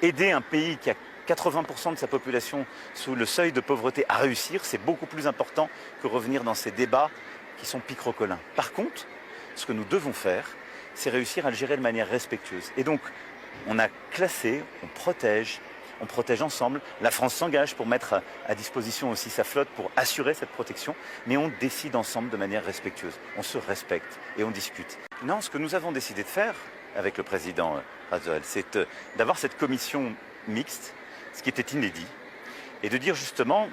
aider un pays qui a 80% de sa population sous le seuil de pauvreté à réussir, c'est beaucoup plus important que revenir dans ces débats qui sont picrocolins. Par contre, ce que nous devons faire, c'est réussir à le gérer de manière respectueuse. Et donc, on a classé, on protège ensemble. La France s'engage pour mettre à disposition aussi sa flotte pour assurer cette protection, mais on décide ensemble de manière respectueuse. On se respecte et on discute. Non, ce que nous avons décidé de faire avec le président Razoel, c'est d'avoir cette commission mixte, ce qui était inédit, et de dire justement,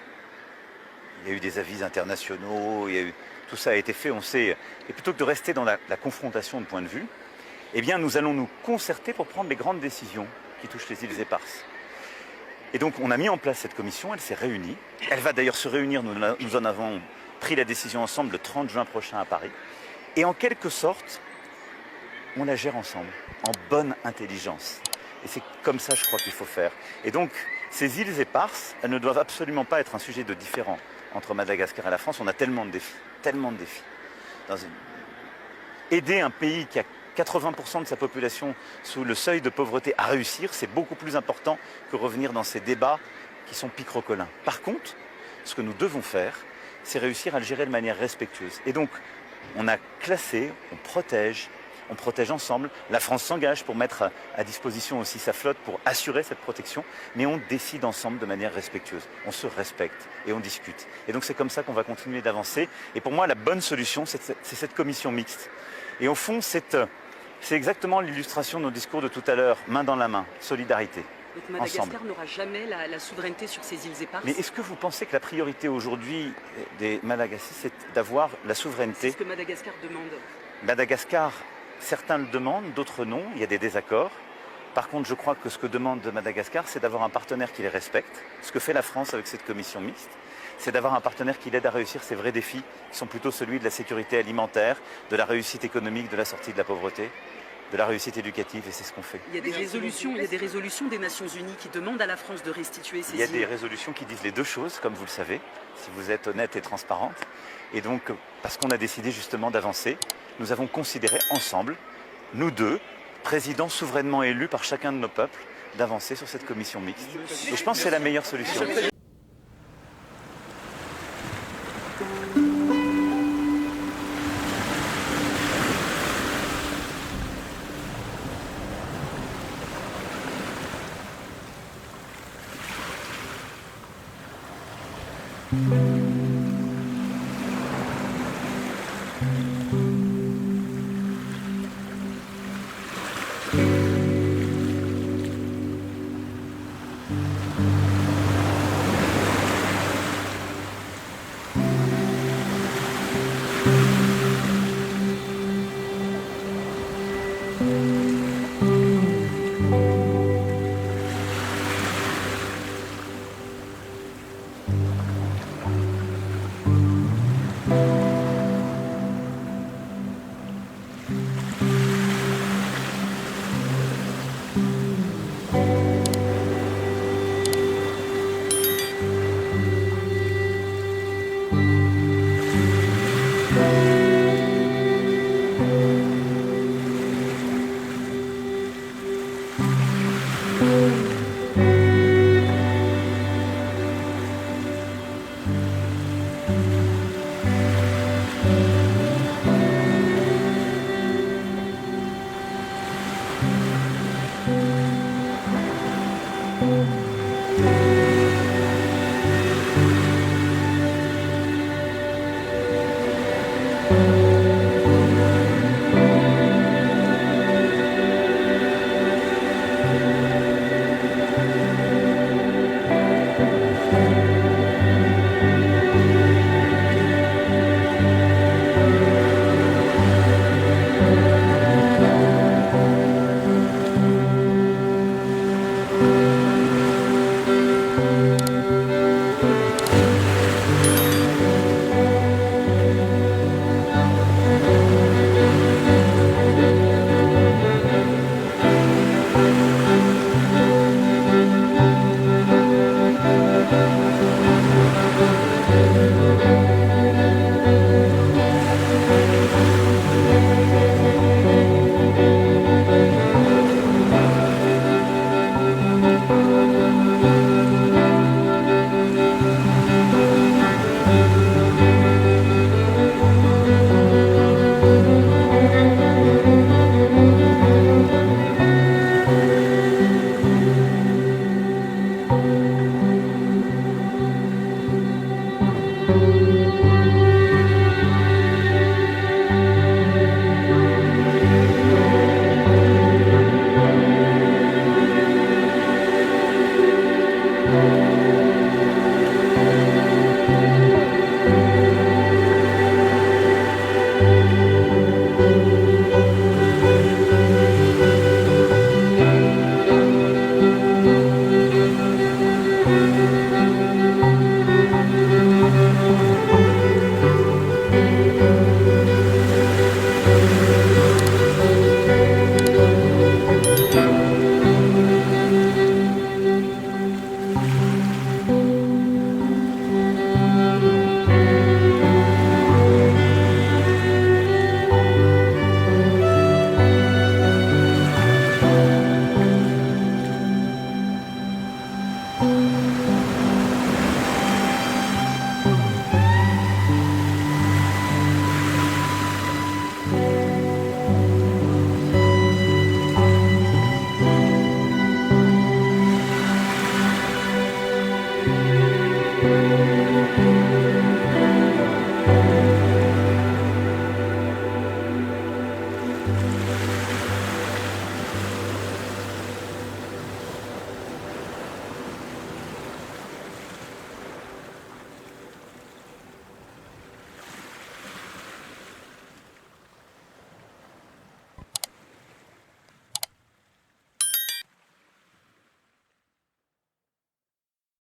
il y a eu des avis internationaux, tout ça a été fait, on sait, et plutôt que de rester dans la confrontation de points de vue, eh bien nous allons nous concerter pour prendre les grandes décisions qui touchent les îles éparses. Et donc on a mis en place cette commission, elle s'est réunie, elle va d'ailleurs se réunir, nous en avons pris la décision ensemble le 30 juin prochain à Paris, et en quelque sorte, on la gère ensemble, en bonne intelligence. Et c'est comme ça, je crois, qu'il faut faire. Et donc, ces îles éparses, elles ne doivent absolument pas être un sujet de différent entre Madagascar et la France. On a tellement de défis, tellement de défis. Aider un pays qui a 80% de sa population sous le seuil de pauvreté à réussir, c'est beaucoup plus important que revenir dans ces débats qui sont picrocolins. Par contre, ce que nous devons faire, c'est réussir à le gérer de manière respectueuse. Et donc, on a classé, on protège ensemble. La France s'engage pour mettre à disposition aussi sa flotte pour assurer cette protection, mais on décide ensemble de manière respectueuse. On se respecte et on discute. Et donc c'est comme ça qu'on va continuer d'avancer. Et pour moi, la bonne solution, c'est cette commission mixte. Et au fond, c'est exactement l'illustration de nos discours de tout à l'heure, main dans la main, solidarité. Donc Madagascar n'aura jamais la souveraineté sur ces îles éparses. Mais est-ce que vous pensez que la priorité aujourd'hui des Malagasy, c'est d'avoir la souveraineté? C'est ce que Madagascar demande. Madagascar, certains le demandent, d'autres non, il y a des désaccords. Par contre, je crois que ce que demande Madagascar, c'est d'avoir un partenaire qui les respecte. Ce que fait la France avec cette commission mixte, c'est d'avoir un partenaire qui l'aide à réussir ces vrais défis, qui sont plutôt celui de la sécurité alimentaire, de la réussite économique, de la sortie de la pauvreté, de la réussite éducative, et c'est ce qu'on fait. Il y a des résolutions des Nations Unies qui demandent à la France de restituer ces îles. Il y a des résolutions qui disent les deux choses, comme vous le savez, si vous êtes honnête et transparente. Et donc, parce qu'on a décidé justement d'avancer, nous avons considéré ensemble, nous deux, présidents souverainement élus par chacun de nos peuples, d'avancer sur cette commission mixte. Et je pense que c'est la meilleure solution.